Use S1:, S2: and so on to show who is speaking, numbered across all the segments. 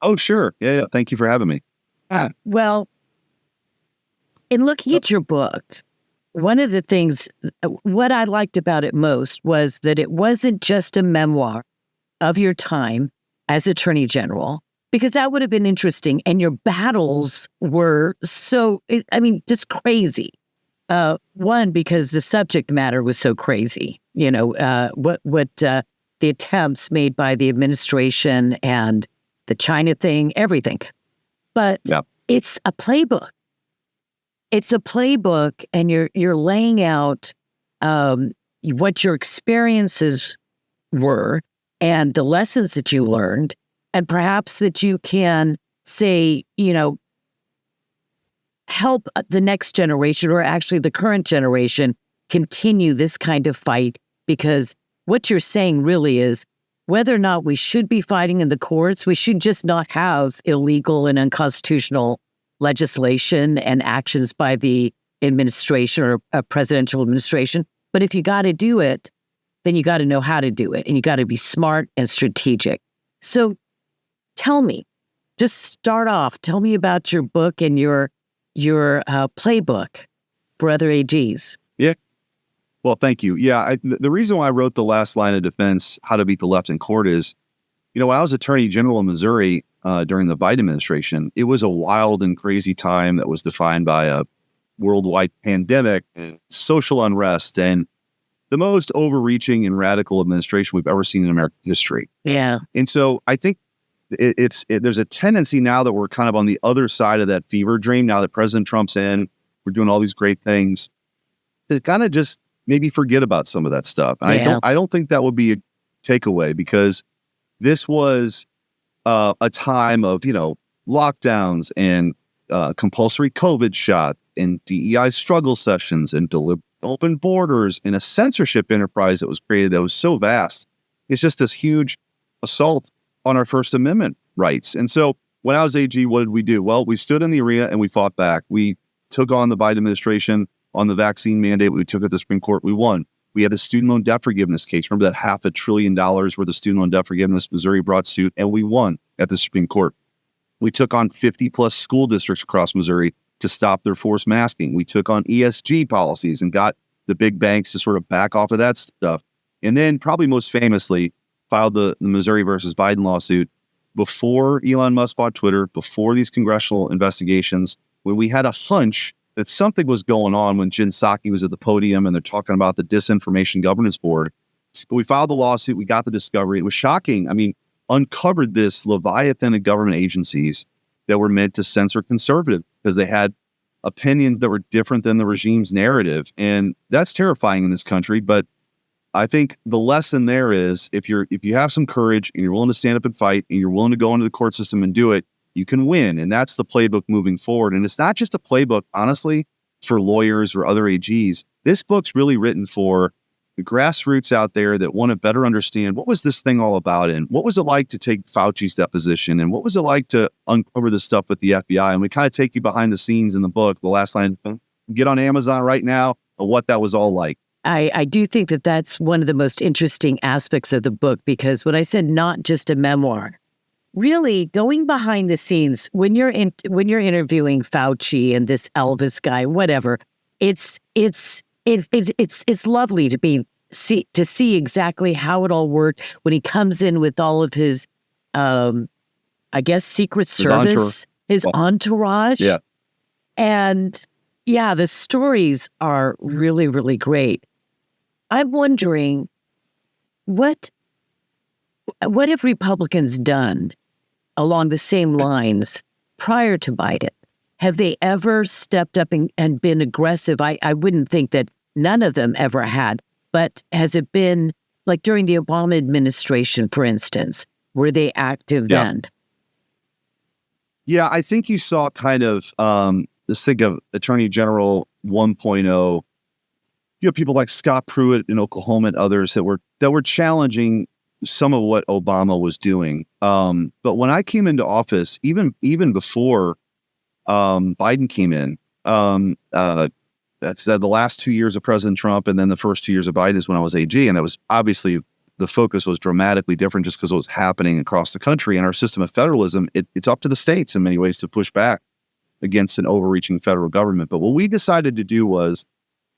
S1: Oh, sure. Yeah. Thank you for having me.
S2: Well, in looking at your book, one of the things, what I liked about it most was that it wasn't just a memoir of your time as Attorney General, because that would have been interesting. And your battles were just crazy. One, because the subject matter was so crazy. The attempts made by the administration and the China thing, everything. But it's a playbook. It's a playbook, and you're laying out what your experiences were and the lessons that you learned, and perhaps that you can say, help the next generation, or actually the current generation, continue this kind of fight. Because what you're saying really is, whether or not we should be fighting in the courts, we should just not have illegal and unconstitutional legislation and actions by the administration or a presidential administration. But if you got to do it, then you got to know how to do it, and you got to be smart and strategic. So tell me, just start off, tell me about your book and your playbook for other AGs.
S1: Yeah. Well, thank you. Yeah. The reason why I wrote the last line of defense, How to Beat the Left in Court, is, when I was Attorney General in Missouri during the Biden administration, it was a wild and crazy time that was defined by a worldwide pandemic and social unrest, and the most overreaching and radical administration we've ever seen in American history.
S2: Yeah.
S1: And so I think there's a tendency now that we're kind of on the other side of that fever dream. Now that President Trump's in, we're doing all these great things, to kind of just maybe forget about some of that stuff. And I don't think that would be a takeaway, because this was a time of, lockdowns and compulsory COVID shot and DEI struggle sessions and open borders and a censorship enterprise that was created that was so vast. It's just this huge assault on our First Amendment rights. And so when I was AG, what did we do? Well, we stood in the arena and we fought back. We took on the Biden administration on the vaccine mandate. We took it to the Supreme Court. We won. We had the student loan debt forgiveness case. Remember that $500 billion worth of student loan debt forgiveness? Missouri brought suit, and we won at the Supreme Court. We took on 50 plus school districts across Missouri to stop their forced masking. We took on ESG policies and got the big banks to sort of back off of that stuff. And then probably most famously filed the Missouri versus Biden lawsuit before Elon Musk bought Twitter, before these congressional investigations, when we had a hunch that something was going on, when Jen Psaki was at the podium and they're talking about the Disinformation Governance Board. But we filed the lawsuit. We got the discovery. It was shocking. I mean, uncovered this leviathan of government agencies that were meant to censor conservative because they had opinions that were different than the regime's narrative. And that's terrifying in this country. But I think the lesson there is, if you have some courage and you're willing to stand up and fight and you're willing to go into the court system and do it, you can win. And that's the playbook moving forward. And it's not just a playbook, honestly, for lawyers or other AGs. This book's really written for the grassroots out there that want to better understand, what was this thing all about, and what was it like to take Fauci's deposition, and what was it like to uncover this stuff with the FBI. And we kind of take you behind the scenes in the book. The last line, get on Amazon right now, of what that was all like.
S2: I do think that that's one of the most interesting aspects of the book, because when I said not just a memoir, really going behind the scenes, when you're interviewing Fauci and this Elvis guy, whatever, it's lovely to see exactly how it all worked when he comes in with all of his, Secret Service, his entourage.
S1: Yeah.
S2: And yeah, the stories are really, really great. I'm wondering, what have Republicans done along the same lines prior to Biden? Have they ever stepped up and been aggressive? I wouldn't think that none of them ever had, but has it been, like during the Obama administration, for instance, were they active then?
S1: Yeah, I think you saw kind of, let's think of Attorney General 1.0. You have people like Scott Pruitt in Oklahoma and others that were challenging some of what Obama was doing. But when I came into office, even before Biden came in, that's the last 2 years of President Trump, and then the first 2 years of Biden is when I was AG, and that was obviously the focus was dramatically different just because it was happening across the country. And our system of federalism, it's up to the states in many ways to push back against an overreaching federal government. But what we decided to do was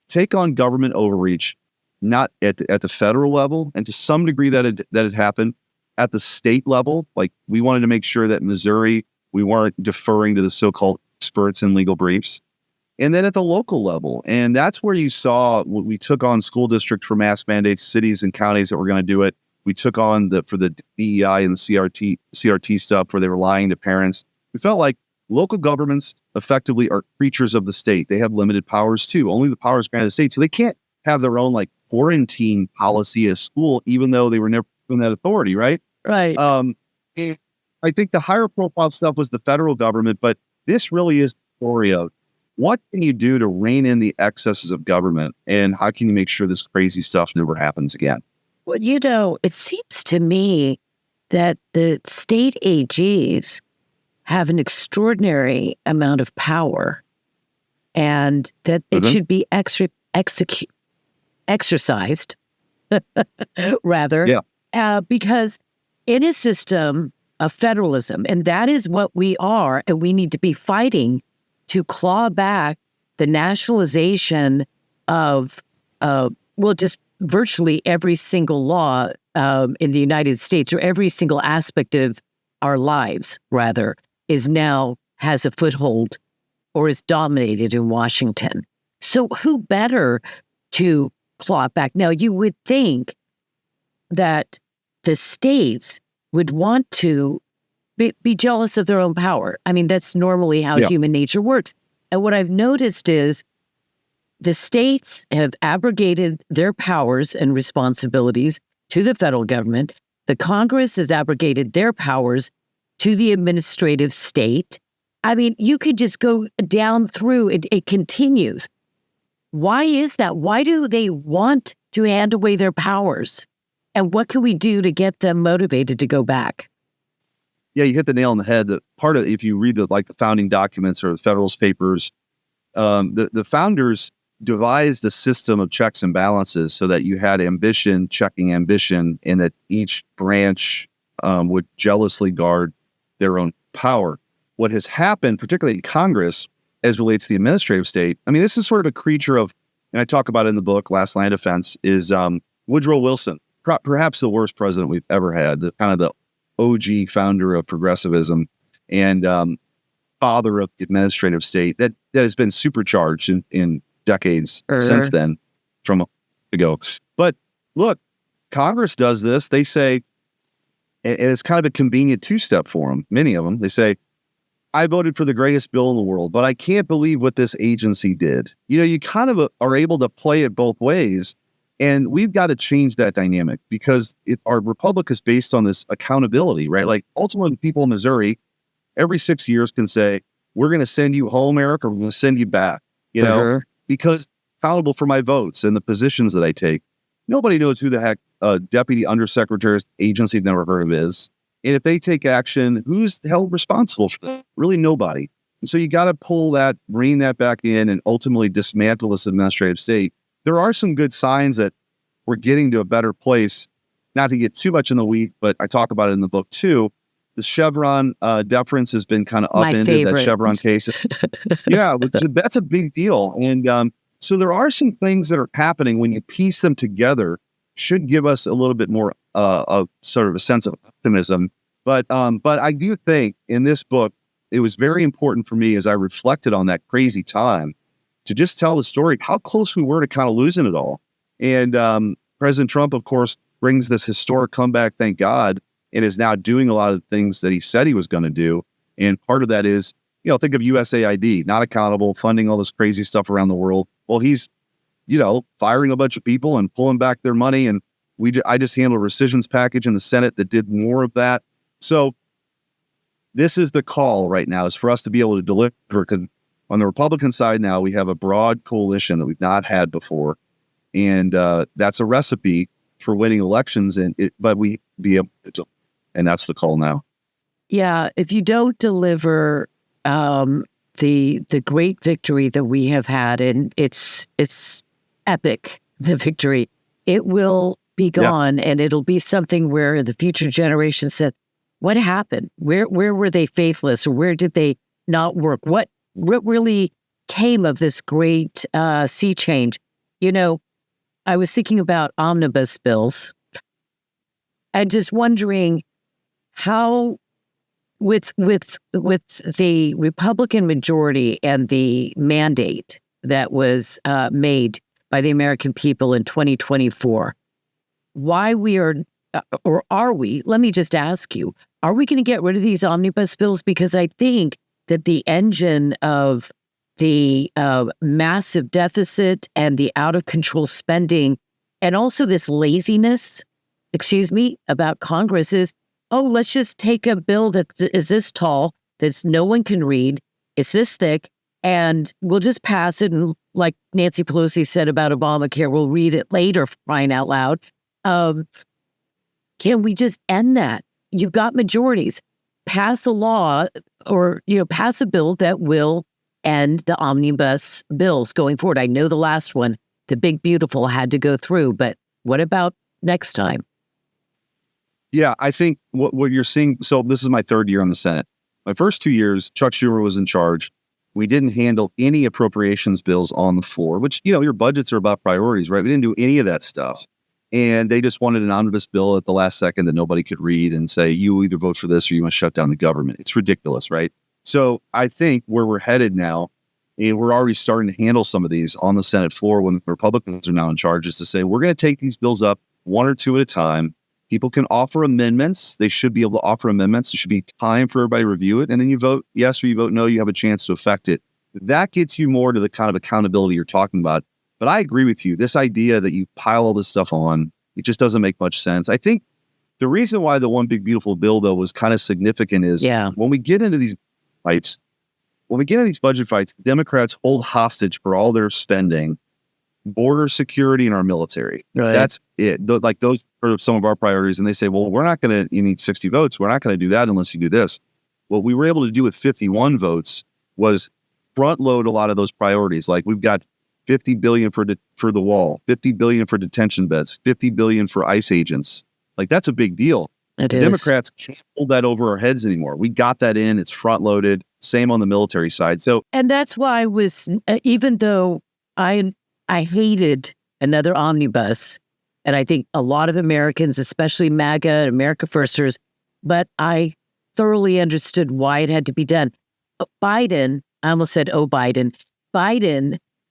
S1: take on government overreach, not at the federal level, and to some degree that it happened at the state level. Like, we wanted to make sure that Missouri, we weren't deferring to the so-called experts in legal briefs. And then at the local level, and that's where you saw we took on school districts for mask mandates, cities and counties that were going to do it. We took on for the DEI and the CRT stuff where they were lying to parents. We felt like local governments effectively are creatures of the state. They have limited powers too. Only the powers granted the state. So they can't have their own like quarantine policy at school, even though they were never given that authority, right?
S2: Right.
S1: And I think the higher profile stuff was the federal government, but this really is the story of what can you do to rein in the excesses of government, and how can you make sure this crazy stuff never happens again?
S2: Well, it seems to me that the state AGs have an extraordinary amount of power, and that it should be exercised, rather, because in a system of federalism, and that is what we are, and we need to be fighting to claw back the nationalization of, just virtually every single law in the United States, or every single aspect of our lives, rather, has a foothold or is dominated in Washington. So who better to claw it back? Now, you would think that the states would want to be jealous of their own power. I mean, that's normally how human nature works. And what I've noticed is the states have abrogated their powers and responsibilities to the federal government. The Congress has abrogated their powers to the administrative state. I mean, you could just go down through it. It continues. Why is that? Why do they want to hand away their powers? And what can we do to get them motivated to go back?
S1: Yeah, you hit the nail on the head. That part of, if you read the founding documents or the Federalist Papers, the founders devised a system of checks and balances so that you had ambition checking ambition, and that each branch would jealously guard their own power. What has happened, particularly in Congress, as relates to the administrative state, I mean, this is sort of a creature of, and I talk about it in the book, Last Line of Defense, is Woodrow Wilson, perhaps the worst president we've ever had, the kind of the OG founder of progressivism and father of the administrative state that has been supercharged in decades since then from ago. But look, Congress does this. They say, and it's kind of a convenient two-step for them, many of them. They say, I voted for the greatest bill in the world, but I can't believe what this agency did. You know, you kind of are able to play it both ways. And we've got to change that dynamic, because our republic is based on this accountability, right? Like, ultimately, people in Missouri every 6 years can say, we're going to send you home, Eric, or we're going to send you back, you know, because accountable for my votes and the positions that I take. Nobody knows who the heck Deputy Undersecretary's agency I've never heard of is. And if they take action, who's held responsible for that? Really nobody. And so you got to rein that back in and ultimately dismantle this administrative state. There are some good signs that we're getting to a better place, not to get too much in the weeds, but I talk about it in the book too. The Chevron deference has been kind of upended, that Chevron case. Yeah, that's a big deal. And so there are some things that are happening when you piece them together, should give us a little bit more of sort of a sense of optimism. But I do think in this book, it was very important for me as I reflected on that crazy time to just tell the story of how close we were to kind of losing it all. And President Trump, of course, brings this historic comeback, thank God, and is now doing a lot of the things that he said he was going to do. And part of that is, think of USAID, not accountable, funding all this crazy stuff around the world. Well, he's, firing a bunch of people and pulling back their money. And I just handled a rescissions package in the Senate that did more of that. So this is the call right now, is for us to be able to deliver. On the Republican side now, we have a broad coalition that we've not had before. And that's a recipe for winning elections. But we be able to, and that's the call now.
S2: Yeah, if you don't deliver the great victory that we have had, and it's epic, the victory, it will be gone, and it'll be something where the future generation said, what happened? Where were they faithless, or where did they not work? What really came of this great sea change? I was thinking about omnibus bills and just wondering how, with the Republican majority and the mandate that was made by the American people in 2024, why we are, or are we, let me just ask you, are we going to get rid of these omnibus bills? Because I think that the engine of the massive deficit and the out of control spending, and also this laziness, about Congress is, let's just take a bill that is this tall, that no one can read, it's this thick, and we'll just pass it. And like Nancy Pelosi said about Obamacare, we'll read it later, crying out loud. Can we just end that? You've got majorities. Pass a law or, pass a bill that will end the omnibus bills going forward. I know the last one, the big beautiful, had to go through, but what about next time?
S1: Yeah, I think what you're seeing, so this is my third year on the Senate. My first 2 years, Chuck Schumer was in charge. We didn't handle any appropriations bills on the floor, which, your budgets are about priorities, right? We didn't do any of that stuff. And they just wanted an omnibus bill at the last second that nobody could read and say, you either vote for this or you must shut down the government. It's ridiculous, right? So I think where we're headed now, and we're already starting to handle some of these on the Senate floor when the Republicans are now in charge, is to say, we're going to take these bills up one or two at a time. People can offer amendments. They should be able to offer amendments. There should be time for everybody to review it. And then you vote yes or you vote no. You have a chance to affect it. That gets you more to the kind of accountability you're talking about. But I agree with you. This idea that you pile all this stuff on, it just doesn't make much sense. I think the reason why the one big beautiful bill, though, was kind of significant is when we get into these fights, budget fights, Democrats hold hostage for all their spending, border security and our military. Right. That's it. Those are some of our priorities. And they say, well, you need 60 votes. We're not going to do that unless you do this. What we were able to do with 51 votes was front load a lot of those priorities. Like we've got $50 billion for the wall, $50 billion for detention beds, $50 billion for ICE agents. Like that's a big deal. The Democrats can't hold that over our heads anymore. We got that in. It's front loaded. Same on the military side.
S2: And that's why I was, even though I hated another omnibus, and I think a lot of Americans, especially MAGA and America Firsters, but I thoroughly understood why it had to be done. Biden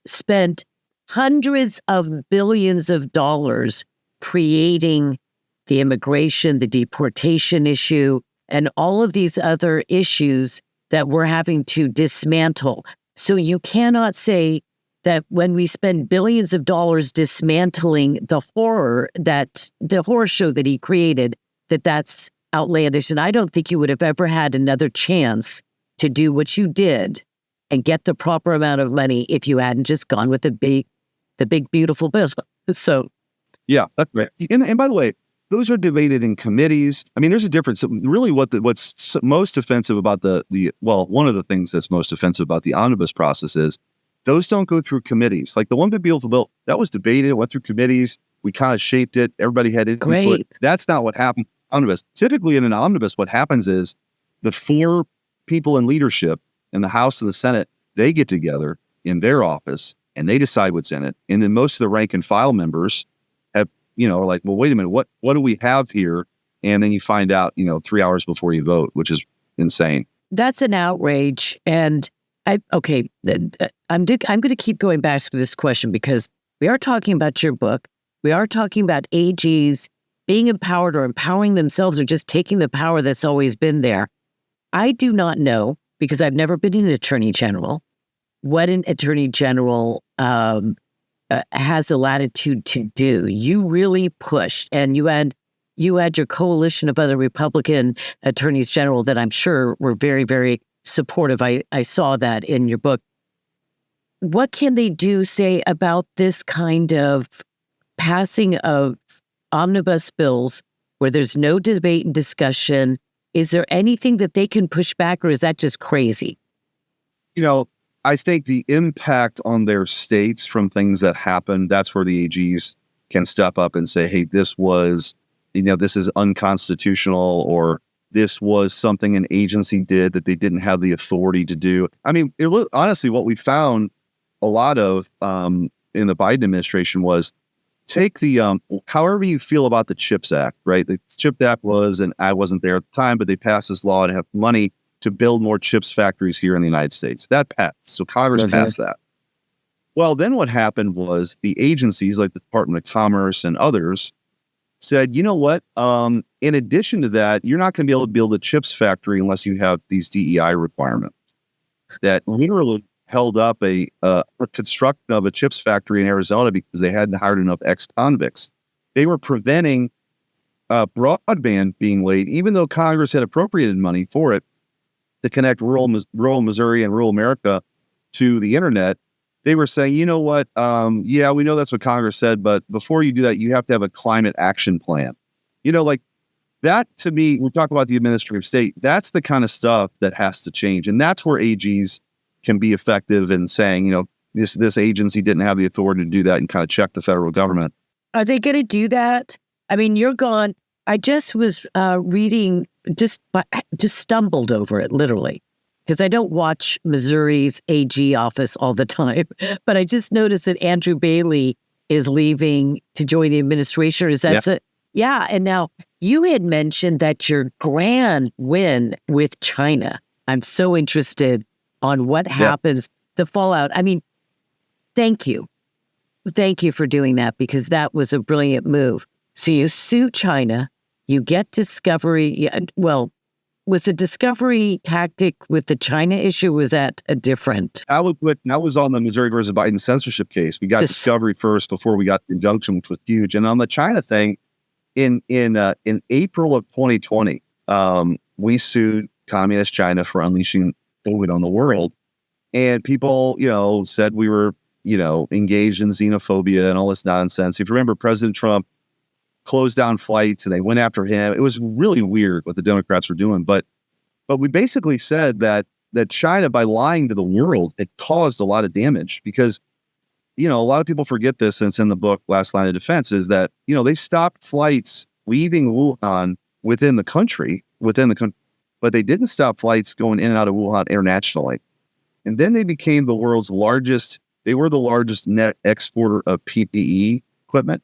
S2: spent hundreds of billions of dollars creating the immigration, the deportation issue, and all of these other issues that we're having to dismantle. So you cannot say that when we spend billions of dollars dismantling the horror show that he created, that's outlandish. And I don't think you would have ever had another chance to do what you did and get the proper amount of money if you hadn't just gone with the big beautiful bill. So,
S1: yeah, that's right. And by the way, those are debated in committees. I mean, there's a difference. Really, what's most offensive about one of the things that's most offensive about the omnibus process is those don't go through committees. Like the one big beautiful bill, that was debated, it went through committees. We kind of shaped it. Everybody had input.
S2: Great.
S1: That's not what happened in omnibus. Typically in an omnibus, what happens is the four people in leadership in the House and the Senate, they get together in their office and they decide what's in it. And then most of the rank and file members are like, well, wait a minute, what do we have here? And then you find out, 3 hours before you vote, which is insane.
S2: That's an outrage. And I'm going to keep going back to this question because we are talking about your book. We are talking about AGs being empowered or empowering themselves or just taking the power that's always been there. I do not know, because I've never been an attorney general, what an attorney general has the latitude to do. You really pushed, and you had your coalition of other Republican attorneys general that I'm sure were very, very supportive. I saw that in your book. What can they do, say, about this kind of passing of omnibus bills where there's no debate and discussion? Is there anything that they can push back, or is that just crazy?
S1: I think the impact on their states from things that happen, that's where the AGs can step up and say, hey, this is unconstitutional, or this was something an agency did that they didn't have the authority to do. I mean, honestly, what we found a lot of in the Biden administration was take the, however you feel about the CHIPS Act, right? The CHIPS Act was, and I wasn't there at the time, but they passed this law to have money to build more chips factories here in the United States. That passed. So Congress passed that. Well, then what happened was the agencies like the Department of Commerce and others said, you know what? In addition to that, you're not going to be able to build a chips factory unless you have these DEI requirements. That literally held up a construction of a chips factory in Arizona because they hadn't hired enough ex-convicts. They were preventing broadband being laid, even though Congress had appropriated money for it to connect rural Missouri and rural America to the internet. They were saying, you know what? Yeah, we know that's what Congress said, but before you do that, you have to have a climate action plan. Like that, to me, we talk about the administrative state. That's the kind of stuff that has to change. And that's where AGs can be effective in saying, this agency didn't have the authority to do that, and kind of check the federal government.
S2: Are they going to do that? I mean, you're gone. I just was reading, just stumbled over it, literally, because I don't watch Missouri's AG office all the time. But I just noticed that Andrew Bailey is leaving to join the administration. Is that it? Yeah. And now you had mentioned that your grand win with China. I'm so interested on what happens, the fallout. I mean, thank you. Thank you for doing that, because that was a brilliant move. So you sue China, you get discovery. Well, was the discovery tactic with the China issue, was that a different?
S1: I was on the Missouri versus Biden censorship case. We got discovery first before we got the injunction, which was huge. And on the China thing, in April of 2020, we sued communist China for unleashing COVID on the world. And people, said we were, engaged in xenophobia and all this nonsense. If you remember, President Trump closed down flights and they went after him. It was really weird what the Democrats were doing. But we basically said that China, by lying to the world, it caused a lot of damage, because, a lot of people forget this, and it's in the book, Last Line of Defense, is that, they stopped flights leaving Wuhan within the country, but they didn't stop flights going in and out of Wuhan internationally. And then they became the largest net exporter of PPE equipment,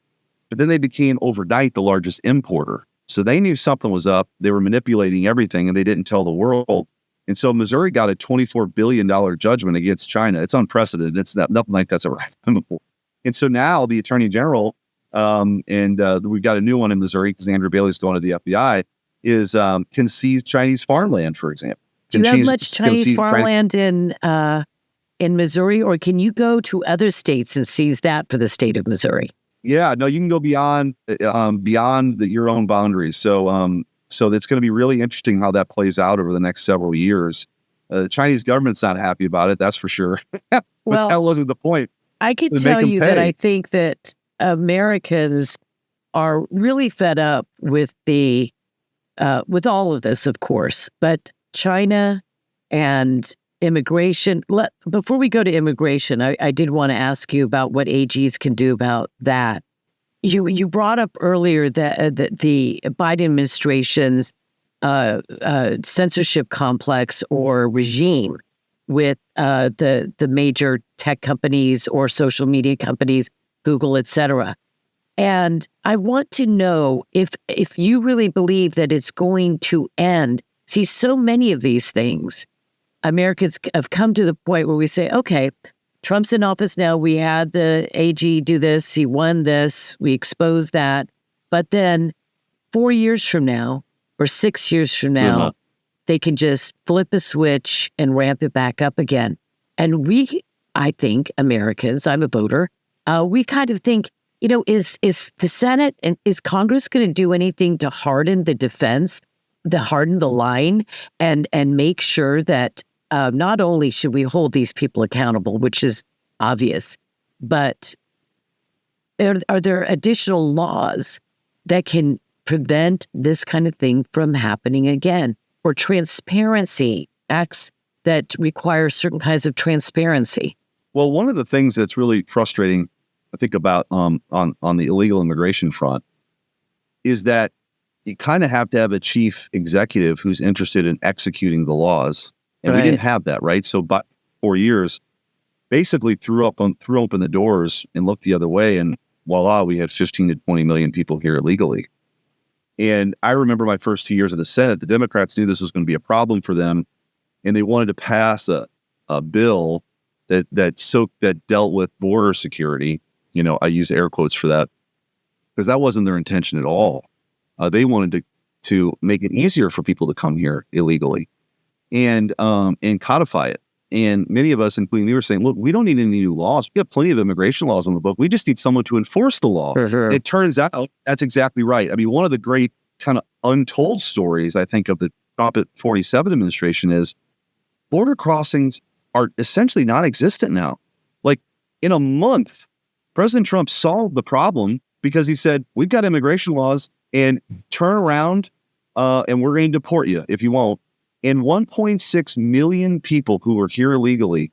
S1: but then they became overnight the largest importer. So they knew something was up. They were manipulating everything, and they didn't tell the world. And so Missouri got a $24 billion judgment against China. It's unprecedented. It's nothing like that's ever happened before. And so now the Attorney General, we've got a new one in Missouri because Andrew Bailey's going to the FBI, can seize Chinese farmland, for example.
S2: Do you have much Chinese farmland in Missouri, or can you go to other states and seize that for the state of Missouri?
S1: Yeah, no, you can go beyond your own boundaries. So it's going to be really interesting how that plays out over the next several years. The Chinese government's not happy about it, that's for sure. But
S2: well,
S1: that wasn't the point.
S2: I can tell you that I think that Americans are really fed up with with all of this, of course, but China and immigration. Before we go to immigration, I did want to ask you about what AGs can do about that. You brought up earlier that the Biden administration's censorship complex or regime with the major tech companies or social media companies, Google, etc. And I want to know if you really believe that it's going to end. See, so many of these things, Americans have come to the point where we say, okay, Trump's in office now. We had the AG do this. He won this. We exposed that. But then 4 years from now or 6 years from now, they can just flip a switch and ramp it back up again. And I think, Americans, I'm a voter, we kind of think, is the Senate and is Congress going to do anything to harden the defense, harden the line, and make sure that not only should we hold these people accountable, which is obvious, but are there additional laws that can prevent this kind of thing from happening again? Or transparency, acts that require certain kinds of transparency?
S1: Well, one of the things that's really frustrating think about on the illegal immigration front is that you kind of have to have a chief executive who's interested in executing the laws. And we didn't have that, right? So by 4 years, basically threw open the doors and looked the other way, and voila, we had 15 to 20 million people here illegally. And I remember my first 2 years of the Senate, the Democrats knew this was going to be a problem for them, and they wanted to pass a bill that dealt with border security. You know, I use air quotes for that because that wasn't their intention at all. They wanted to make it easier for people to come here illegally and codify it. And many of us, including me, were saying, look, we don't need any new laws. We have plenty of immigration laws on the book. We just need someone to enforce the law.
S2: Sure.
S1: It turns out that's exactly right. I mean, one of the great kind of untold stories, I think, of the Trump at 47 administration is border crossings are essentially non-existent now. Like in a month, President Trump solved the problem because he said, we've got immigration laws and turn around and we're going to deport you if you won't. And 1.6 million people who were here illegally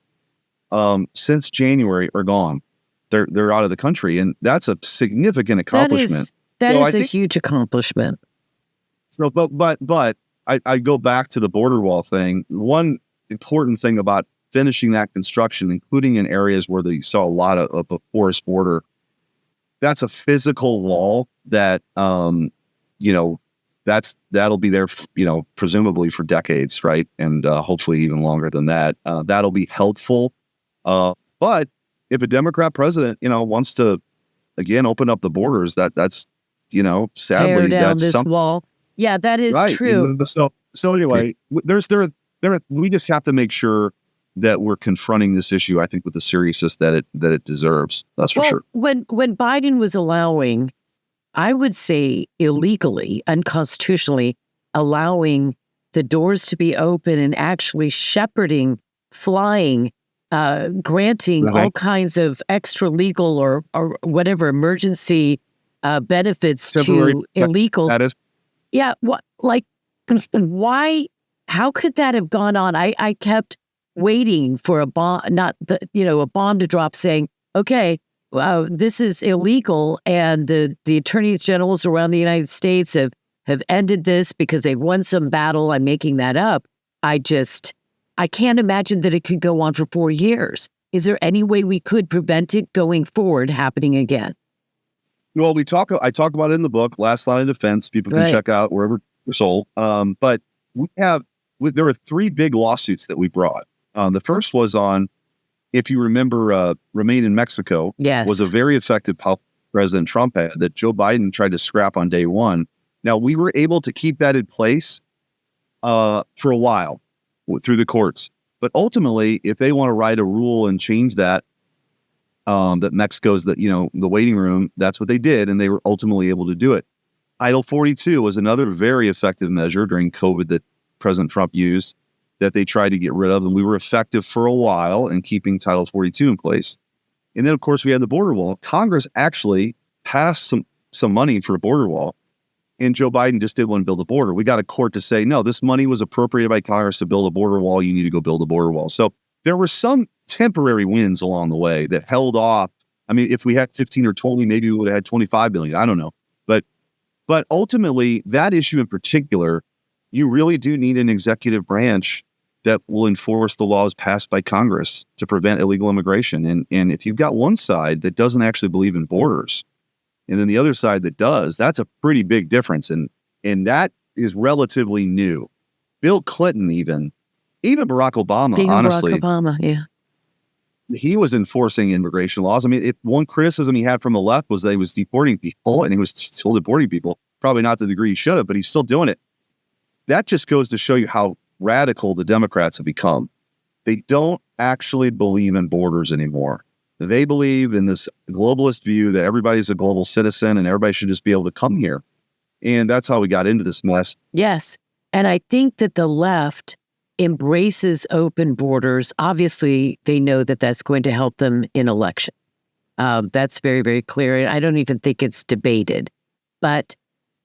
S1: since January are gone. They're out of the country, and that's a significant accomplishment.
S2: That is a huge accomplishment.
S1: So, but I go back to the border wall thing. One important thing about finishing that construction, including in areas where you saw a lot of a porous border, that's a physical wall that that'll be there, presumably for decades, right? And hopefully even longer than that. That'll be helpful. But if a Democrat president, wants to, again, open up the borders, that's sadly,
S2: tear down
S1: that's
S2: this wall. Yeah, that is
S1: right.
S2: true.
S1: So anyway, we just have to make sure that we're confronting this issue, I think, with the seriousness that it deserves. That's for sure.
S2: When Biden was allowing, I would say illegally, unconstitutionally, allowing the doors to be open and actually shepherding, flying, granting all kinds of extra legal or whatever emergency benefits to illegals.
S1: That is.
S2: Yeah. Why? How could that have gone on? I kept waiting for a bomb, a bomb to drop saying, okay, this is illegal, and the attorneys generals around the United States have ended this because they've won some battle. I'm making that up. I can't imagine that it could go on for 4 years. Is there any way we could prevent it going forward happening again?
S1: Well, I talk about it in the book, Last Line of Defense. People can check out wherever they're sold. But there were 3 big lawsuits that we brought. The first was on, if you remember, Remain in Mexico.
S2: Yes.
S1: Was a very effective policy President Trump had that Joe Biden tried to scrap on day one. Now, we were able to keep that in place for a while through the courts. But ultimately, if they want to write a rule and change that, that Mexico's the waiting room, that's what they did, and they were ultimately able to do it. Title 42 was another very effective measure during COVID that President Trump used that they tried to get rid of, and we were effective for a while in keeping Title 42 in place. And then, of course, we had the border wall. Congress actually passed some money for a border wall, and Joe Biden just didn't want to build a border. We got a court to say, no, this money was appropriated by Congress to build a border wall. You need to go build a border wall. So there were some temporary wins along the way that held off. I mean, if we had 15 or 20, maybe we would have had 25 billion. I don't know. But ultimately, that issue in particular, you really do need an executive branch that will enforce the laws passed by Congress to prevent illegal immigration. And if you've got one side that doesn't actually believe in borders, and then the other side that does, that's a pretty big difference. And that is relatively new. Bill Clinton, even Barack Obama, honestly.
S2: Barack Obama, yeah.
S1: He was enforcing immigration laws. I mean, one criticism he had from the left was that he was deporting people, and he was still deporting people, probably not to the degree he should have, but he's still doing it. That just goes to show you how radical the Democrats have become. They don't actually believe in borders anymore. They believe in this globalist view that everybody's a global citizen and everybody should just be able to come here. And that's how we got into this mess.
S2: Yes. And I think that the left embraces open borders. Obviously, they know that that's going to help them in election. That's very, very clear. I don't even think it's debated. But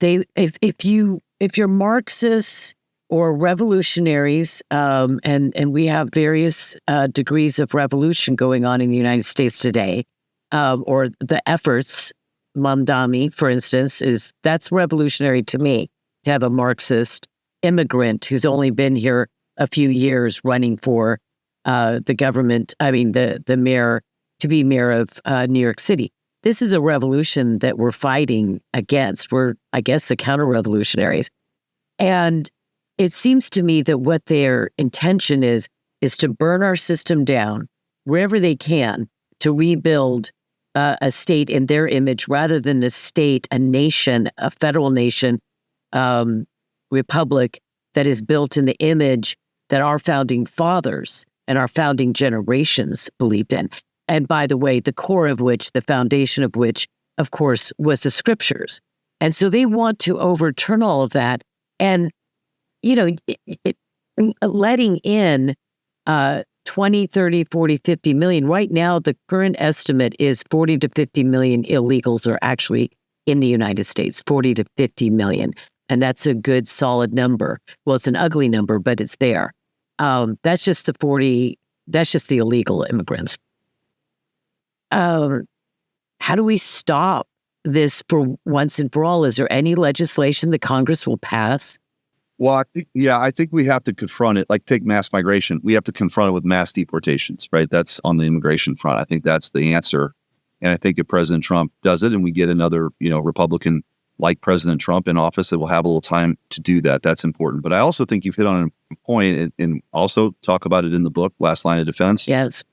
S2: if you're Marxists or revolutionaries, and we have various degrees of revolution going on in the United States today, or the efforts, Mamdani, for instance, that's revolutionary to me, to have a Marxist immigrant who's only been here a few years running for the government, the mayor, to be mayor of New York City. This is a revolution that we're fighting against. We're, I guess, the counter-revolutionaries. And it seems to me that what their intention is to burn our system down wherever they can to rebuild a state in their image rather than a state, a nation, a federal nation, republic that is built in the image that our founding fathers and our founding generations believed in. And by the way, the core of which, the foundation of which, of course, was the scriptures. And so they want to overturn all of that. And, letting in 20, 30, 40, 50 million. Right now, the current estimate is 40 to 50 million illegals are actually in the United States, 40 to 50 million. And that's a good, solid number. Well, it's an ugly number, but it's there. That's just the illegal immigrants. How do we stop this for once and for all? Is there any legislation that Congress will pass?
S1: Well, I think we have to confront it. Like, take mass migration. We have to confront it with mass deportations, right? That's on the immigration front. I think that's the answer. And I think if President Trump does it and we get another, Republican like President Trump in office, that will have a little time to do that. That's important. But I also think you've hit on a point and also talk about it in the book, Last Line of Defense.
S2: Yes.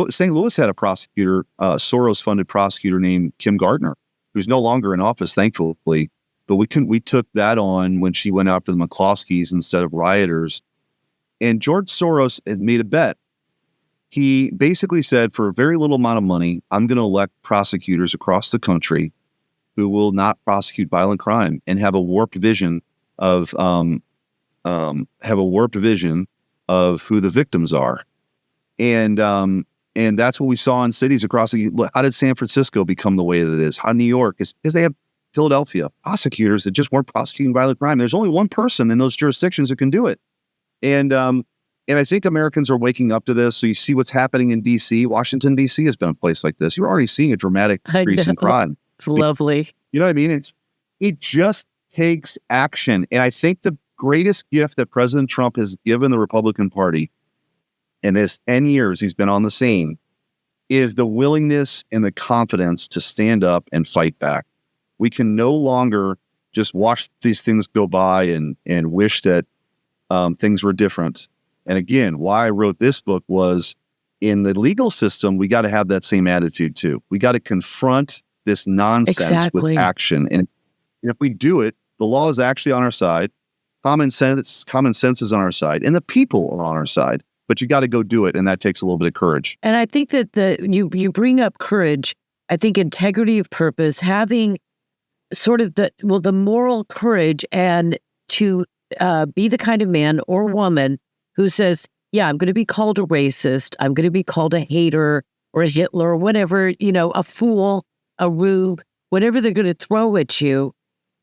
S1: St. Louis had a prosecutor, Soros-funded prosecutor named Kim Gardner, who's no longer in office, thankfully. But we took that on when she went after the McCloskeys instead of rioters. And George Soros had made a bet. He basically said, for a very little amount of money, I'm going to elect prosecutors across the country who will not prosecute violent crime and have a warped vision of who the victims are. And that's what we saw in cities across how did San Francisco become the way that it is? How New York is, because they have Philadelphia prosecutors that just weren't prosecuting violent crime. There's only one person in those jurisdictions who can do it. And I think Americans are waking up to this. So you see what's happening in D.C. Washington, D.C. has been a place like this. You're already seeing a dramatic increase in crime.
S2: It's lovely.
S1: You know what I mean? It just takes action. And I think the greatest gift that President Trump has given the Republican Party in his 10 years he's been on the scene is the willingness and the confidence to stand up and fight back. We can no longer just watch these things go by and wish that things were different. And again, why I wrote this book was, in the legal system, we got to have that same attitude too. We got to confront this nonsense with action. And if we do it, the law is actually on our side. Common sense is on our side, and the people are on our side. But you got to go do it, and that takes a little bit of courage.
S2: And I think that you bring up courage. I think integrity of purpose, having sort of the moral courage, and to be the kind of man or woman who says, yeah, I'm going to be called a racist, I'm going to be called a hater or a Hitler or whatever, a fool, a rube, whatever they're going to throw at you.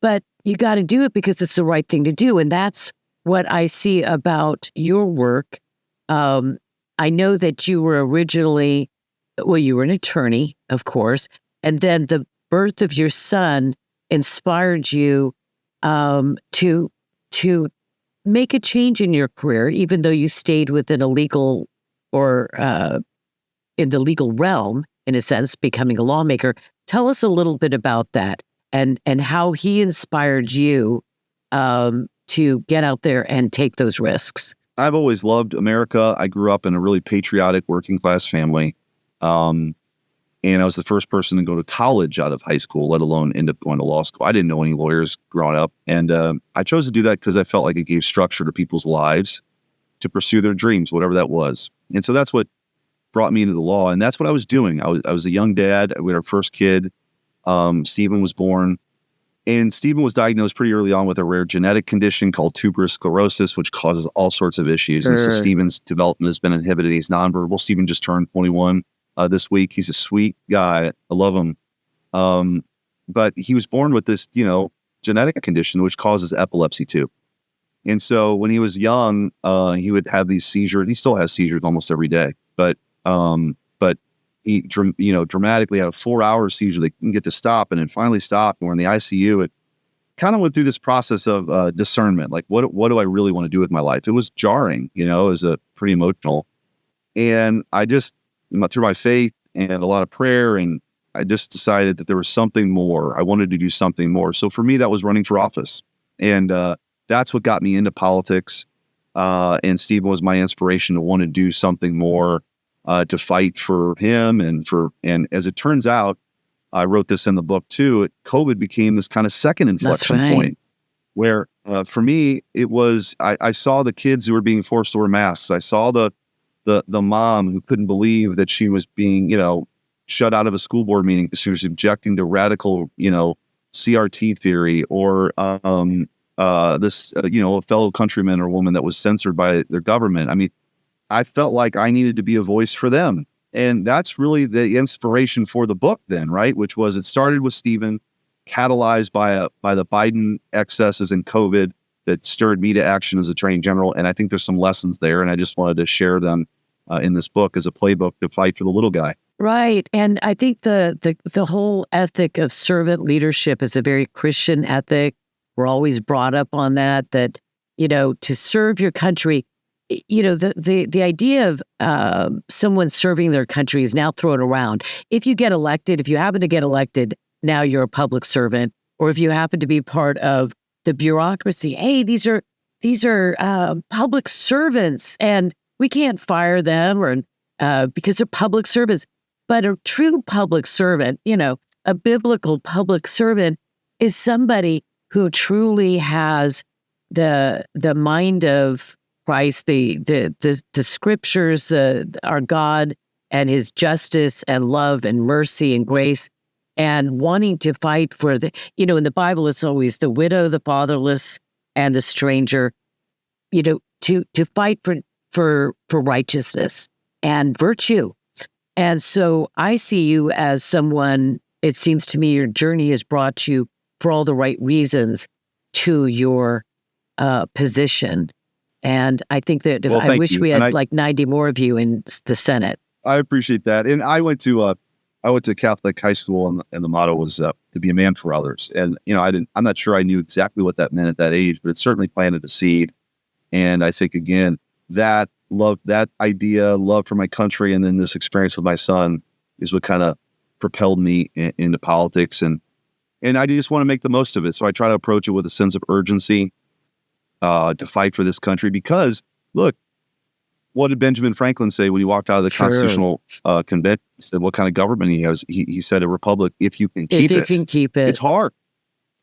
S2: But you got to do it because it's the right thing to do. And that's what I see about your work. I know that you were originally, you were an attorney, of course, and then the birth of your son inspired you to make a change in your career, even though you stayed within a legal or in the legal realm, in a sense, becoming a lawmaker. Tell us a little bit about that and how he inspired you to get out there and take those risks.
S1: I've always loved America. I grew up in a really patriotic working class family. And I was the first person to go to college out of high school, let alone end up going to law school. I didn't know any lawyers growing up. And I chose to do that because I felt like it gave structure to people's lives to pursue their dreams, whatever that was. And so that's what brought me into the law. And that's what I was doing. I was a young dad. We had our first kid. Stephen was born. And Stephen was diagnosed pretty early on with a rare genetic condition called tuberous sclerosis, which causes all sorts of issues. And so Stephen's development has been inhibited. He's nonverbal. Stephen just turned 21 this week. He's a sweet guy. I love him. But he was born with this, genetic condition, which causes epilepsy too. And so when he was young, he would have these seizures. He still has seizures almost every day. But he dramatically had a 4-hour seizure. They couldn't get to stop, and it finally stopped. And we're in the ICU. It kind of went through this process of discernment. Like, what do I really want to do with my life? It was jarring, it was pretty emotional. And I just, through my faith and a lot of prayer, and I just decided that there was something more. I wanted to do something more. So for me, that was running for office. And that's what got me into politics. And Stephen was my inspiration to want to do something more, to fight for him. And as it turns out, I wrote this in the book too, COVID became this kind of second inflection point where for me, it was, I saw the kids who were being forced to wear masks. I saw the mom who couldn't believe that she was being, shut out of a school board meeting because she was objecting to radical, CRT theory, or a fellow countryman or woman that was censored by their government. I mean, I felt like I needed to be a voice for them. And that's really the inspiration for the book then, right? Which was, it started with Stephen, catalyzed by the Biden excesses in COVID that stirred me to action as Attorney General. And I think there's some lessons there, and I just wanted to share them in this book as a playbook to fight for the little guy.
S2: Right. And I think the whole ethic of servant leadership is a very Christian ethic. We're always brought up on that, to serve your country. The idea of someone serving their country is now thrown around. If you happen to get elected, now you're a public servant, or if you happen to be part of the bureaucracy, hey, these are public servants, and we can't fire them or because they're public servants. But a true public servant, a biblical public servant, is somebody who truly has the mind of Christ, the scriptures, our God and his justice and love and mercy and grace, and wanting to fight for in the Bible, it's always the widow, the fatherless, and the stranger, to fight for righteousness and virtue. And so I see you as someone, it seems to me your journey has brought you, for all the right reasons, to your position. And I think that I wish we had like 90 more of you in the Senate.
S1: I appreciate that. And I went to Catholic high school, and the motto was to be a man for others. And I'm not sure I knew exactly what that meant at that age, but it certainly planted a seed. And I think again, that idea, love for my country, and then this experience with my son is what kind of propelled me into politics. And I just want to make the most of it. So I try to approach it with a sense of urgency to fight for this country, because look, what did Benjamin Franklin say when he walked out of the Constitutional Convention? He said, what kind of government he has? He said, a republic, if you can keep it.
S2: If you can keep it.
S1: It's hard.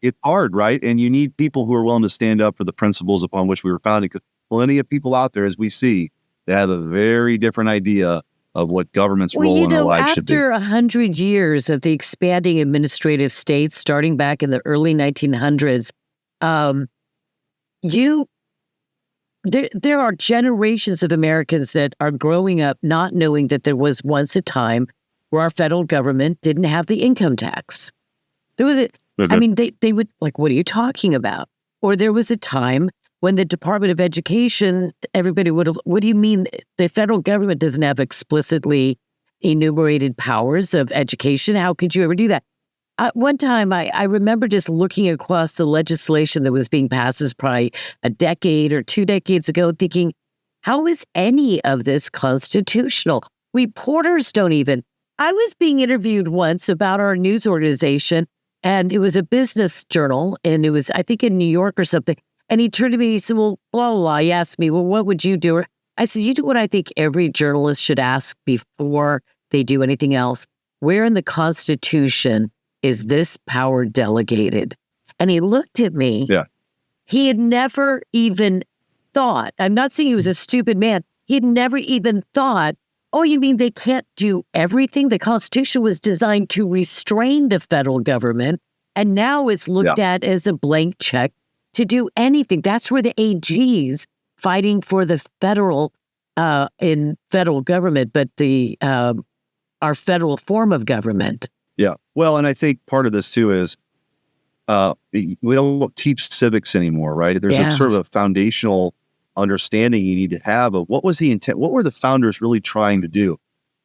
S1: It's hard, right? And you need people who are willing to stand up for the principles upon which we were founded, because plenty of people out there, as we see, they have a very different idea of what government's role in our lives should be.
S2: After 100 years of the expanding administrative states, starting back in the early 1900s, there are generations of Americans that are growing up not knowing that there was once a time where our federal government didn't have the income tax. They would like, what are you talking about? Or there was a time when the Department of Education, everybody would have, what do you mean the federal government doesn't have explicitly enumerated powers of education? How could you ever do that? One time, I remember just looking across the legislation that was being passed as probably a decade or 2 decades ago, thinking, how is any of this constitutional? Reporters don't even. I was being interviewed once about our news organization, and it was a business journal, and it was, I think, in New York or something. And he turned to me and he said, well, blah, blah, blah. He asked me, well, what would you do? I said, you do what I think every journalist should ask before they do anything else. Where in the Constitution is this power delegated? And he looked at me.
S1: Yeah.
S2: He had never even thought, I'm not saying he was a stupid man. He had never even thought, oh, you mean they can't do everything? The Constitution was designed to restrain the federal government. And now it's looked at as a blank check to do anything. That's where the AGs fighting for the federal in federal government, but the our federal form of government.
S1: Yeah. Well, and I think part of this too is we don't teach civics anymore, right? There's a sort of a foundational understanding you need to have of what was the intent, what were the founders really trying to do?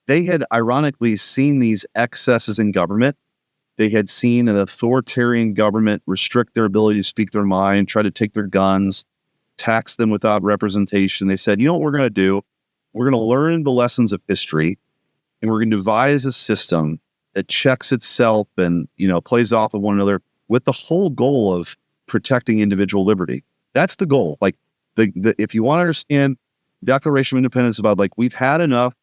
S1: they had ironically seen these excesses in government. They had seen an authoritarian government restrict their ability to speak their mind, try to take their guns, tax them without representation. They said, you know what we're going to do? We're going to learn the lessons of history, and we're going to devise a system that checks itself and, plays off of one another with the whole goal of protecting individual liberty. That's the goal. Like, if you want to understand Declaration of Independence about, like, we've had enough.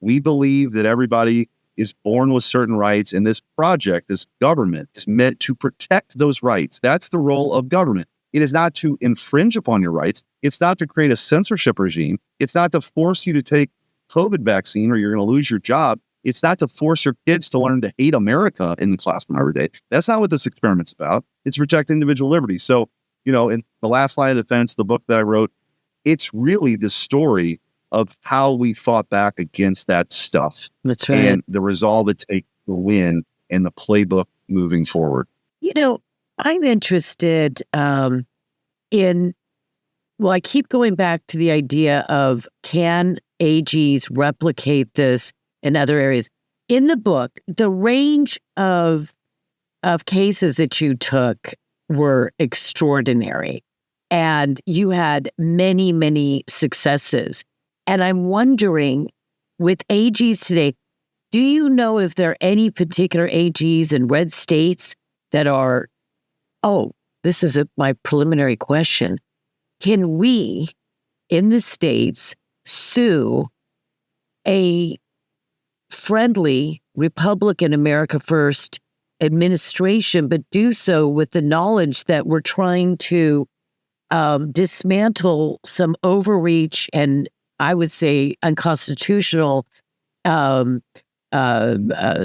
S1: We believe that everybody is born with certain rights, and this project, this government, is meant to protect those rights. That's the role of government. It is not to infringe upon your rights. It's not to create a censorship regime. It's not to force you to take COVID vaccine or you're going to lose your job. It's not to force your kids to learn to hate America in the classroom every day. That's not what this experiment's about. It's to protect individual liberty. So, in the last line of defense, the book that I wrote, it's really the story of how we fought back against that stuff.
S2: That's right.
S1: And the resolve it takes to win and the playbook moving forward.
S2: I'm interested I keep going back to the idea of, can AGs replicate this in other areas? In the book, the range of cases that you took were extraordinary, and you had many, many successes. And I'm wondering, with AGs today, do you know if there are any particular AGs in red states that are, this is my preliminary question. Can we, in the states, sue a friendly Republican America First administration, but do so with the knowledge that we're trying to dismantle some overreach and, I would say, unconstitutional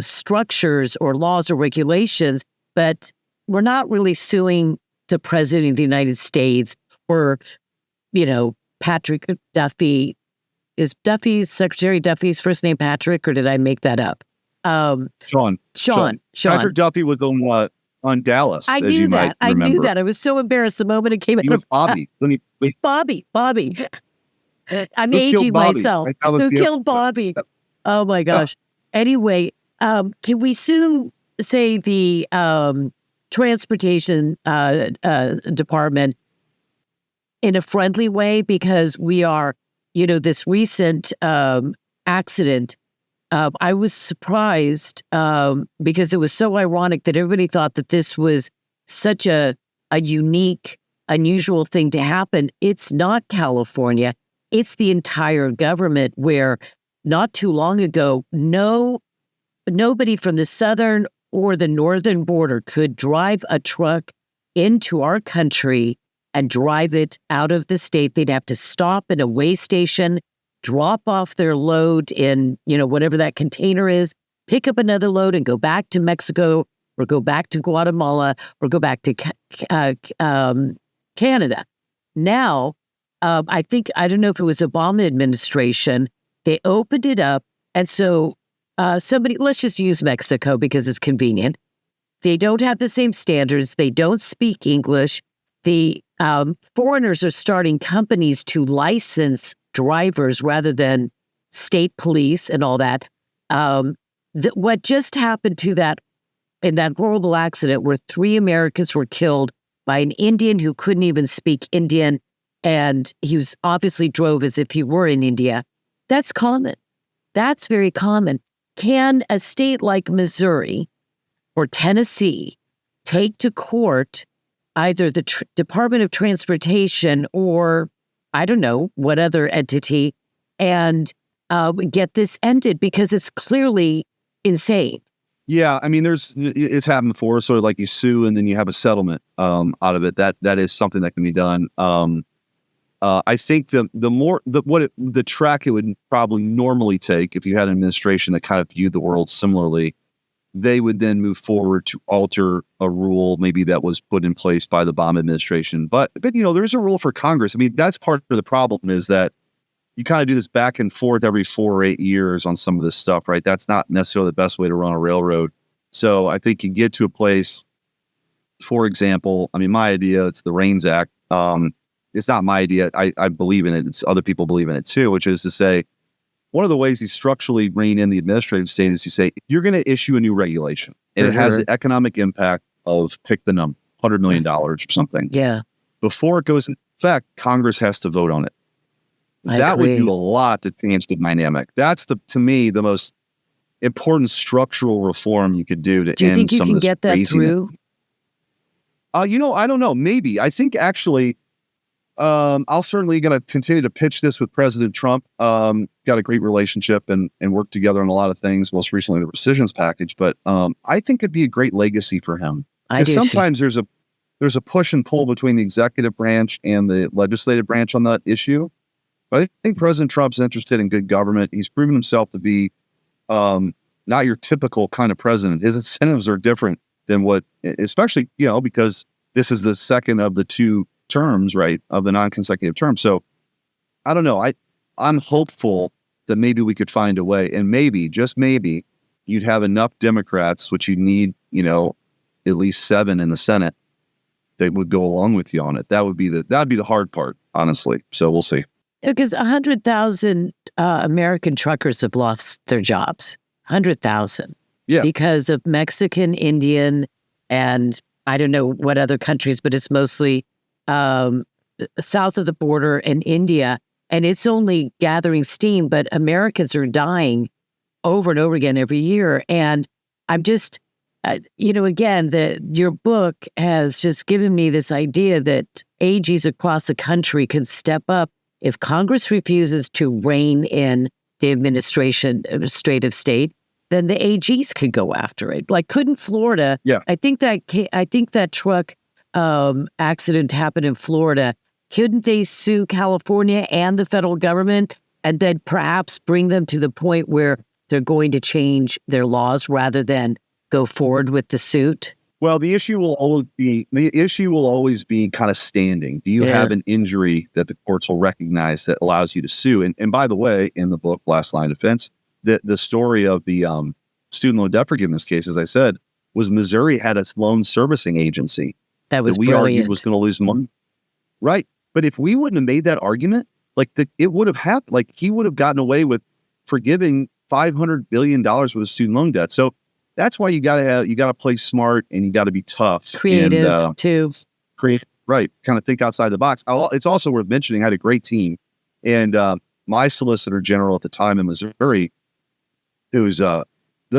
S2: structures or laws or regulations, but we're not really suing the president of the United States or, Patrick Duffy. Is Secretary Duffy's first name Patrick, or did I make that up?
S1: Sean. Patrick Duffy was on Dallas,
S2: I
S1: as
S2: knew
S1: you
S2: that.
S1: might remember.
S2: I knew that. I was so embarrassed the moment it came out.
S1: He was Bobby.
S2: Bobby. I'm
S1: Who
S2: aging
S1: killed Bobby?
S2: myself.
S1: Right? That was
S2: Who
S1: the
S2: killed
S1: episode.
S2: Bobby? Oh my gosh. Anyway, can we sue, say, the transportation department in a friendly way, because we are, this recent accident? I was surprised because it was so ironic that everybody thought that this was such a unique, unusual thing to happen. It's not California. It's the entire government, where not too long ago, nobody from the southern or the northern border could drive a truck into our country and drive it out of the state. They'd have to stop at a weigh station, drop off their load in, whatever that container is, pick up another load and go back to Mexico or go back to Guatemala or go back to Canada. Now, I don't know if it was Obama administration, they opened it up. And so let's just use Mexico because it's convenient. They don't have the same standards. They don't speak English. The foreigners are starting companies to license drivers rather than state police and all that. What just happened to that in that horrible accident where 3 Americans were killed by an Indian who couldn't even speak Indian, and he was obviously drove as if he were in India. That's common. That's very common. Can a state like Missouri or Tennessee take to court either the Department of Transportation or, I don't know, what other entity, and get this ended? Because it's clearly insane.
S1: Yeah, I mean, it's happened before. Sort of like you sue and then you have a settlement out of it. That is something that can be done. I think the track it would probably normally take, if you had an administration that kind of viewed the world similarly, they would then move forward to alter a rule maybe that was put in place by the Obama administration. But there's a rule for Congress. I mean, that's part of the problem, is that you kind of do this back and forth every 4 or 8 years on some of this stuff, right? That's not necessarily the best way to run a railroad. So I think you get to a place, for example, I mean, my idea, it's the RAINS Act. It's not my idea. I believe in it. It's other people believe in it too, which is to say, one of the ways you structurally rein in the administrative state is you say, you're going to issue a new regulation and it has the economic impact of, pick the number, $100 million or something.
S2: Yeah.
S1: Before it goes into effect, Congress has to vote on it. That would do a lot to change the dynamic. That's to me, the most important structural reform you could do to end some of this.
S2: Do you think you can get that through?
S1: I don't know. Maybe. I think actually, I'll certainly going to continue to pitch this with President Trump. Got a great relationship and work together on a lot of things, most recently the rescissions package. But I think it'd be a great legacy for him. Because sometimes there's a push and pull between the executive branch and the legislative branch on that issue. But I think President Trump's interested in good government. He's proven himself to be not your typical kind of president. His incentives are different than what, especially, because this is the second of the two terms, right, of the non-consecutive terms. So I don't know. I'm hopeful that maybe we could find a way, and maybe, just maybe, you'd have enough Democrats, which you need, at least 7 in the Senate, that would go along with you on it. That'd be the hard part, honestly. So we'll see.
S2: Because 100,000 American truckers have lost their jobs. 100,000.
S1: Yeah.
S2: Because of Mexican, Indian, and I don't know what other countries, but it's mostly south of the border and India. And it's only gathering steam, but Americans are dying over and over again every year. And I'm just, again, your book has just given me this idea that AGs across the country can step up. If Congress refuses to rein in the administrative state, then the AGs could go after it. Like, couldn't Florida?
S1: Yeah.
S2: I think that truck accident happened in Florida. Couldn't they sue California and the federal government, and then perhaps bring them to the point where they're going to change their laws rather than go forward with the suit?
S1: Well, the issue will always be kind of standing. Do you have an injury that the courts will recognize that allows you to sue? And by the way, in the book, Last Line of Defense, the story of the student loan debt forgiveness case, as I said, was Missouri had a loan servicing agency
S2: that we
S1: brilliant. Argued was going to lose money. Right. But if we wouldn't have made that argument, it would have happened. Like, he would have gotten away with forgiving $500 billion worth of student loan debt. So that's why you got to play smart, and you got to be tough,
S2: creative too.
S1: Creative, right? Kind of think outside the box. It's also worth mentioning I had a great team, and my Solicitor General at the time in Missouri, who's the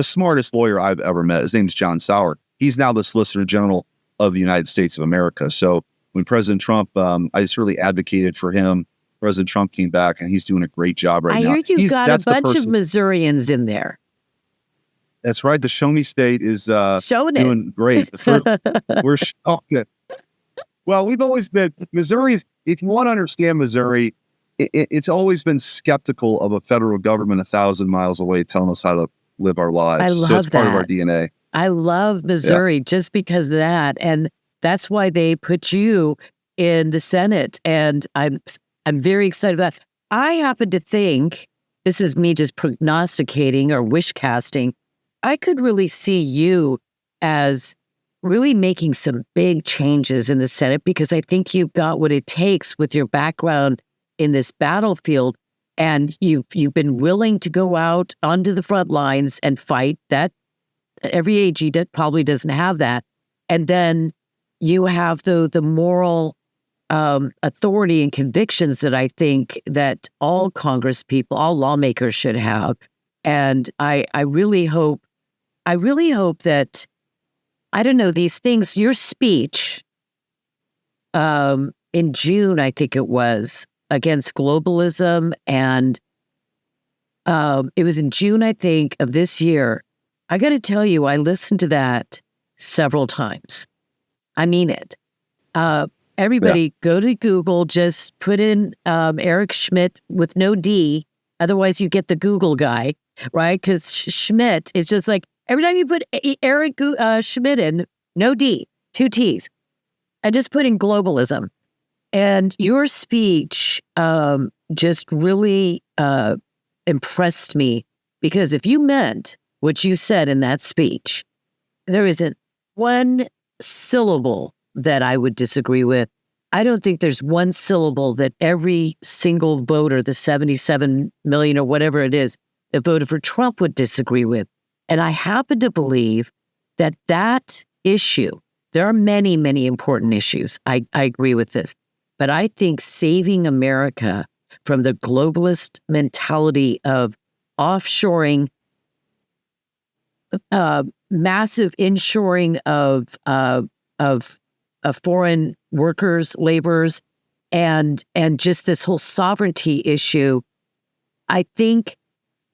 S1: smartest lawyer I've ever met. His name's John Sauer. He's now the Solicitor General of the United States of America. So when President Trump, I just really advocated for him. President Trump came back, and he's doing a great job right now.
S2: I heard you've got a bunch of Missourians in there.
S1: That's right. The Show Me State is doing great. We're showing it. Well, we've always been Missouri's. If you want to understand Missouri, it's always been skeptical of a federal government 1,000 miles away telling us how to live our lives.
S2: I love
S1: so it's
S2: that.
S1: Part of our DNA.
S2: I love Missouri just because of that, and that's why they put you in the Senate. And I'm very excited about that. I happen to think, this is me just prognosticating or wish casting, I could really see you as really making some big changes in the Senate, because I think you've got what it takes with your background in this battlefield, and you've been willing to go out onto the front lines and fight. That every AG probably doesn't have that. And then you have the moral authority and convictions that I think that all Congress people, all lawmakers should have. And I really hope that, I don't know, these things, your speech in June, I think it was, against globalism, and it was in June, I think, of this year. I got to tell you, I listened to that several times. I mean it. Everybody go to Google, just put in Eric Schmitt with no D. Otherwise, you get the Google guy, right? Because Schmitt is just like, every time you put Eric Schmitt in, no D, 2 T's, and just put in globalism. And your speech just really impressed me, because if you meant what you said in that speech, there isn't one syllable that I would disagree with. I don't think there's one syllable that every single voter, the 77 million or whatever it is, that voted for Trump would disagree with. And I happen to believe that that issue, there are many, many important issues. I agree with this. But I think saving America from the globalist mentality of offshoring, massive inshoring of foreign workers, laborers, and just this whole sovereignty issue, I think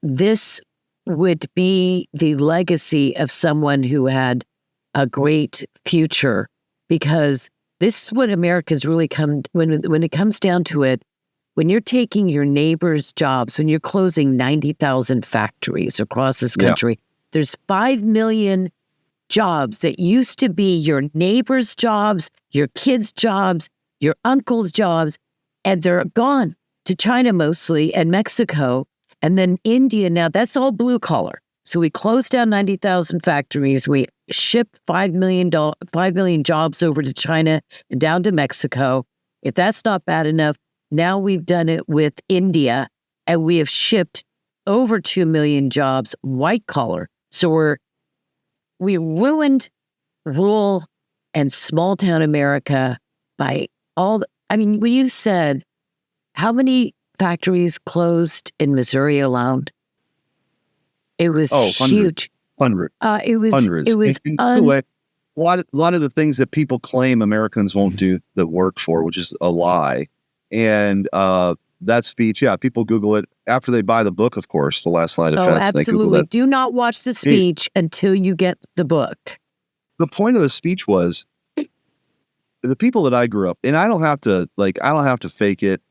S2: this would be the legacy of someone who had a great future, because this is what America's really come, when it comes down to it, when you're taking your neighbors' jobs, when you're closing 90,000 factories across this country, there's 5 million jobs that used to be your neighbors' jobs, your kids' jobs, your uncle's jobs, and they're gone to China mostly and Mexico. And then India now, that's all blue collar. So we closed down 90,000 factories. We shipped 5 million jobs over to China and down to Mexico. If that's not bad enough, now we've done it with India, and we have shipped over 2 million jobs white collar. So we ruined rural and small town America by when you said, how many factories closed in Missouri alone? It was huge.
S1: Hundreds.
S2: It was
S1: hundreds.
S2: It was
S1: a lot of the things that people claim Americans won't do that work for, which is a lie. And that speech, people Google it after they buy the book, of course, The Last Line of Defense.
S2: Absolutely. Do not watch the speech until you get the book.
S1: The point of the speech was the people that I grew up, and I don't have to fake it.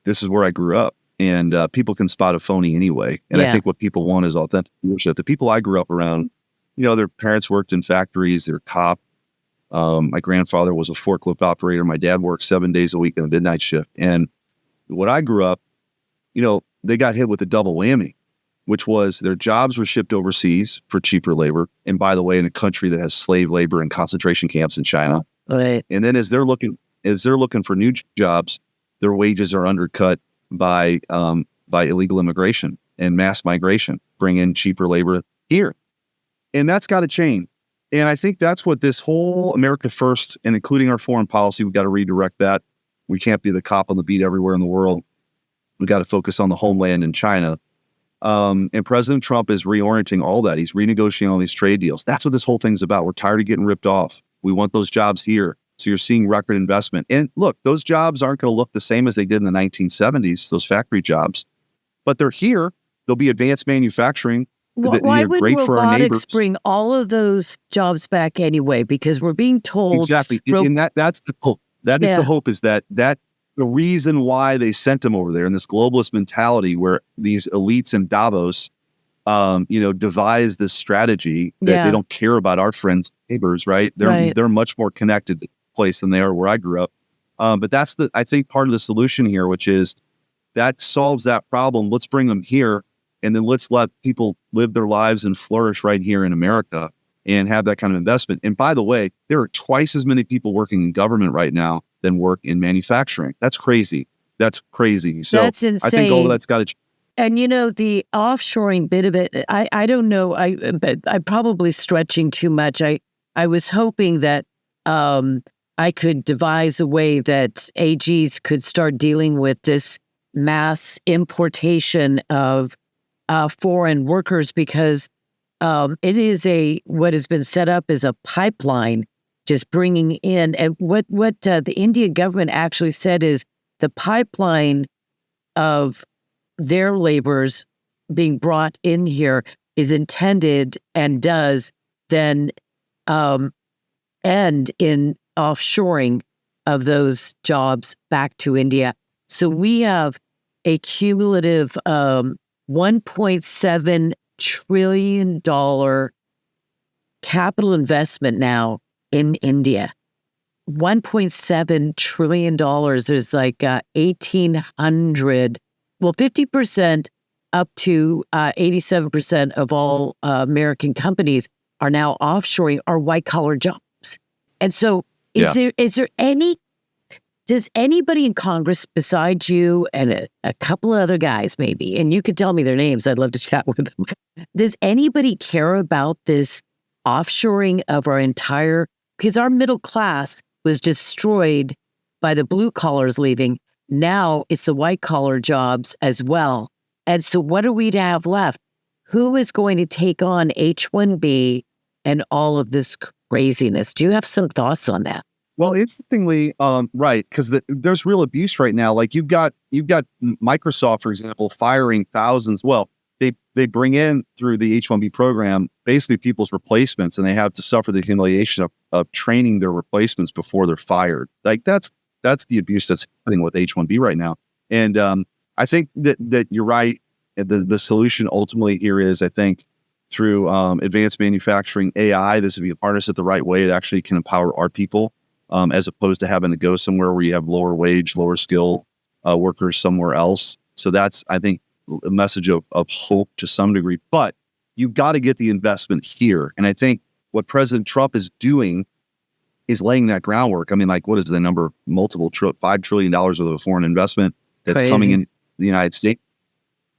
S1: This is where I grew up, and people can spot a phony anyway. And I think what people want is authentic leadership. The people I grew up around, their parents worked in factories, they're cop. My grandfather was a forklift operator. My dad worked 7 days a week in the midnight shift. And when I grew up, they got hit with a double whammy, which was their jobs were shipped overseas for cheaper labor. And by the way, in a country that has slave labor and concentration camps in China.
S2: Right.
S1: And then as they're looking for new jobs, their wages are undercut by illegal immigration and mass migration, bring in cheaper labor here. And that's got to change. And I think that's what this whole America First, and including our foreign policy, we've got to redirect that. We can't be the cop on the beat everywhere in the world. We've got to focus on the homeland in China. And President Trump is reorienting all that. He's renegotiating all these trade deals. That's what this whole thing's about. We're tired of getting ripped off. We want those jobs here. So you're seeing record investment. And look, those jobs aren't going to look the same as they did in the 1970s, those factory jobs. But they're here. They'll be advanced manufacturing.
S2: Why would robotics bring all of those jobs back anyway? Because we're being told
S1: exactly, and that's the hope. That is the hope. Is that the reason why they sent them over there, and this globalist mentality where these elites in Davos, devise this strategy that they don't care about our friends, neighbors, right? They're much more connected to the place than they are where I grew up. But that's I think part of the solution here, which is that solves that problem. Let's bring them here. And then let's let people live their lives and flourish right here in America and have that kind of investment. And by the way, there are twice as many people working in government right now than work in manufacturing. That's crazy. So
S2: that's insane.
S1: I think all of that's got to change.
S2: And the offshoring bit of it, I don't know. But I'm probably stretching too much. I was hoping that I could devise a way that AGs could start dealing with this mass importation of foreign workers, because it is what has been set up as a pipeline, just bringing in. And what the Indian government actually said is the pipeline of their laborers being brought in here is intended and does then end in offshoring of those jobs back to India. So we have a cumulative $1.7 trillion capital investment now in India. $1.7 trillion. There's like 1,800, 50% up to 87% of all American companies are now offshoring our white collar jobs. And so Does anybody in Congress besides you and a couple of other guys maybe, and you could tell me their names, I'd love to chat with them. Does anybody care about this offshoring of our entire, because our middle class was destroyed by the blue collars leaving. Now it's the white collar jobs as well. And so what are we to have left? Who is going to take on H-1B and all of this craziness? Do you have some thoughts on that?
S1: Well, interestingly, right, because there's real abuse right now. Like you've got Microsoft, for example, firing thousands. Well, they bring in through the H-1B program basically people's replacements, and they have to suffer the humiliation of training their replacements before they're fired. Like that's the abuse that's happening with H-1B right now. And I think that you're right. The solution ultimately here is, I think, through advanced manufacturing, AI. This would be harnessed it the right way. It actually can empower our people. As opposed to having to go somewhere where you have lower wage, lower skill workers somewhere else. So that's, I think, a message of hope to some degree. But you've got to get the investment here. And I think what President Trump is doing is laying that groundwork. I mean, like, what is the number? $5 trillion worth of foreign investment that's coming in the United States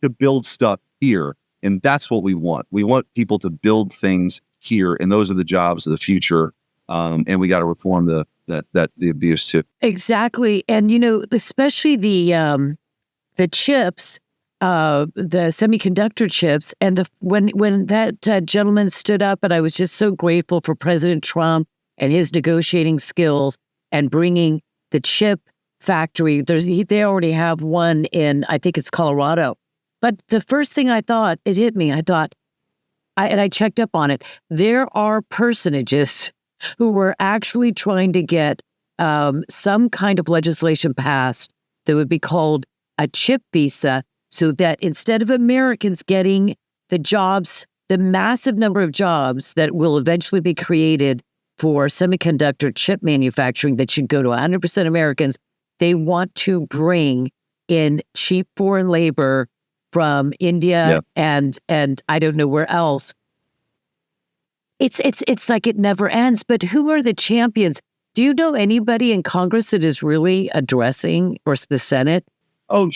S1: to build stuff here. And that's what we want. We want people to build things here. And those are the jobs of the future. And we got to reform the abuse too.
S2: Exactly. And, especially the chips, the semiconductor chips. And when that gentleman stood up, and I was just so grateful for President Trump and his negotiating skills and bringing the chip factory. They already have one in, I think it's Colorado. But the first thing I thought, it hit me. I thought, and I checked up on it. There are personages who were actually trying to get some kind of legislation passed that would be called a chip visa, so that instead of Americans getting the jobs, the massive number of jobs that will eventually be created for semiconductor chip manufacturing that should go to 100% Americans, they want to bring in cheap foreign labor from India and I don't know where else. It's like it never ends. But who are the champions? Do you know anybody in Congress that is really addressing, or the Senate?
S1: Oh,